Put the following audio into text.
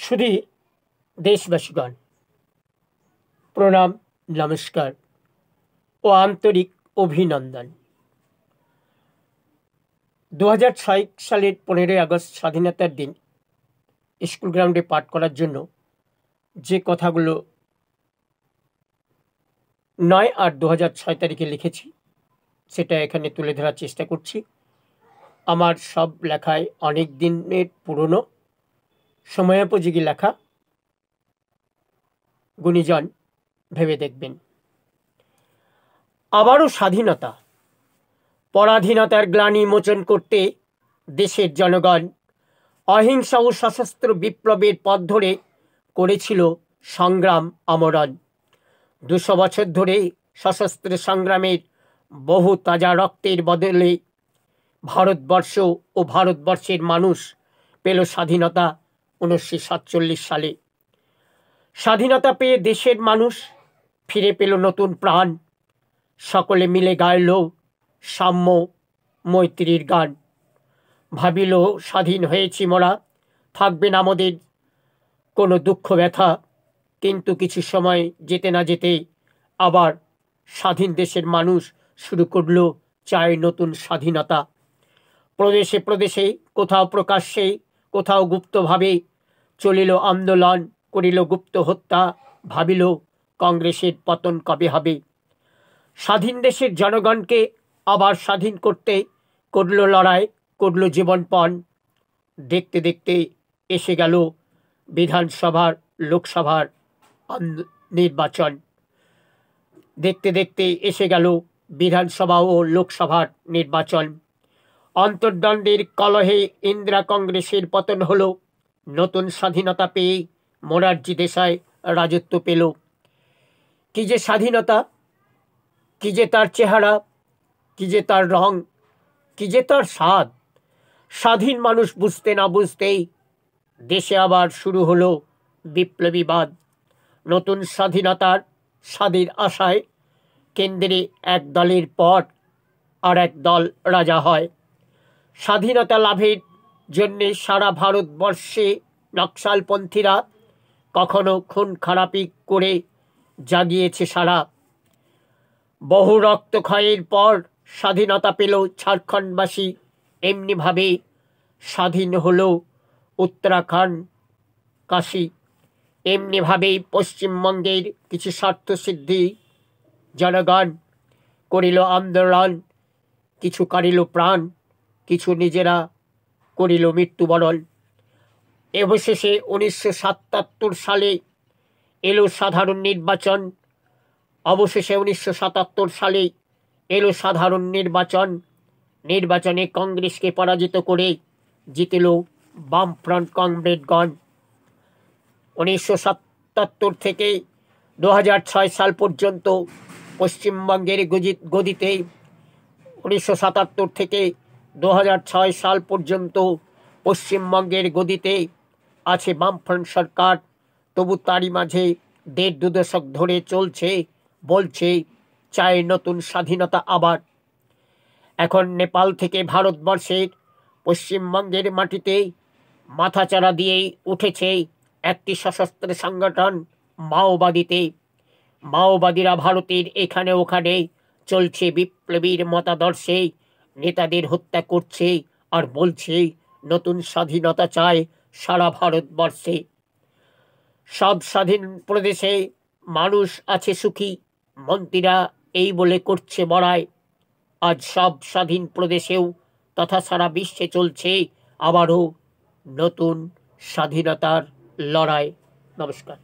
শুধু দেশবাসীগণ, প্রণাম, নমস্কার ও আন্তরিক অভিনন্দন। 2006 সালের 15ই আগস্ট স্বাধীনতার দিন স্কুল গ্রাউন্ডে পাঠ করার জন্য যে কথাগুলো 9/8/2006 তারিখে লিখেছি সেটা এখানে তুলে ধরার চেষ্টা করছি। আমার সব লেখায় অনেক দিনের পুরনো সময়োপযোগী লেখা, গুণীজন ভেবে দেখবেন। আবারও স্বাধীনতা, পরাধীনতার গ্লানি মোচন করতে দেশের জনগণ অহিংসা ও সশস্ত্র বিপ্লবের পথ ধরে করেছিল সংগ্রাম আমরণ। 200 বছর ধরে সশস্ত্র সংগ্রামের বহু তাজা রক্তের বদলে ভারতবর্ষ ও ভারতবর্ষের মানুষ পেল স্বাধীনতা 1947 সালে। স্বাধীনতা পেয়ে দেশের মানুষ ফিরে পেল নতুন প্রাণ। সকলে মিলে গাইল সাম্য মৈত্রীর গান। ভাবিল স্বাধীন হয়েছি মোরা, থাকবে না আমাদের কোনো দুঃখ ব্যথা। কিন্তু কিছু সময় যেতে না যেতে আবার স্বাধীন দেশের মানুষ শুরু করল চায় নতুন স্বাধীনতা। প্রদেশে প্রদেশে কোথাও প্রকাশ্যে কোথাও গুপ্তভাবে চলিল আন্দোলন, করিল গুপ্ত হত্যা। ভাবিল কংগ্রেসের পতন কবে হবে। স্বাধীন দেশের জনগণকে আবার স্বাধীন করতে করল লড়াই, করল জীবনপণ। দেখতে দেখতে এসে গেল বিধানসভার লোকসভার নির্বাচন। দেখতে দেখতে এসে গেল বিধানসভা ও লোকসভার নির্বাচন। অন্তর্দ্বন্দ্বের কলহে ইন্দিরা কংগ্রেসের পতন হলো। নতুন স্বাধীনতা পেয়ে মোরারজি দেশাই রাজত্ব পেল। কি যে স্বাধীনতা, কি যে তার চেহারা, কি যে তার রং, কি যে তার স্বাদ। স্বাধীন মানুষ বুঝতে না বুঝতেই দেশে আবার শুরু হলো বিপ্লবীবাদ। নতুন স্বাধীনতার স্বাদের আশায় কেন্দ্রে এক দলের পর আর এক দল রাজা হয়। স্বাধীনতা লাভের জন্যে সারা ভারতবর্ষে নকশালপন্থীরা কখনো খুন খারাপি করে জাগিয়েছে সারা। বহু রক্তক্ষয়ের পর স্বাধীনতা পেল ঝাড়খণ্ডবাসী। এমনিভাবে স্বাধীন হলো উত্তরাখণ্ড, কাশী। এমনিভাবেই পশ্চিমবঙ্গের কিছু স্বার্থসিদ্ধি জনগণ করিল আন্দোলন। কিছু কারিল প্রাণ, কিছু নিজেরা করিল মৃত্যুবরণ। অবশেষে 1977 সালে এলো সাধারণ নির্বাচন। অবশেষে 1977 সালে এলো সাধারণ নির্বাচন। নির্বাচনে কংগ্রেসকে পরাজিত করে জিতল বামফ্রন্ট কমরেডগণ। 1977 থেকে 2006 সাল পর্যন্ত পশ্চিমবঙ্গের গদিতে 1977 থেকে 2006 সাল পর্যন্ত পশ্চিমবঙ্গের গদিতে আছে বামফ্রন্ট সরকার। তবু তারই মাঝে 1.5-2 দশক ধরে চলছে, বলছে চায় নতুন স্বাধীনতা আবার। এখন নেপাল থেকে ভারতবর্ষের পশ্চিমবঙ্গের মাটিতে মাথাচাড়া দিয়েই উঠেছে একটি সশস্ত্র সংগঠন মাওবাদীতে। মাওবাদীরা ভারতের এখানে ওখানে চলছে বিপ্লবীর মতাদর্শে, নেতাদের হত্যা করছে আর বলছে নতুন স্বাধীনতা চায় সারা ভারতবর্ষে। সব স্বাধীন প্রদেশে মানুষ আছে সুখী, মন্ত্রীরা এই বলে করছে বড়াই। আজ সব স্বাধীন প্রদেশেও তথা সারা বিশ্বে চলছে আবারও নতুন স্বাধীনতার লড়াই। নমস্কার।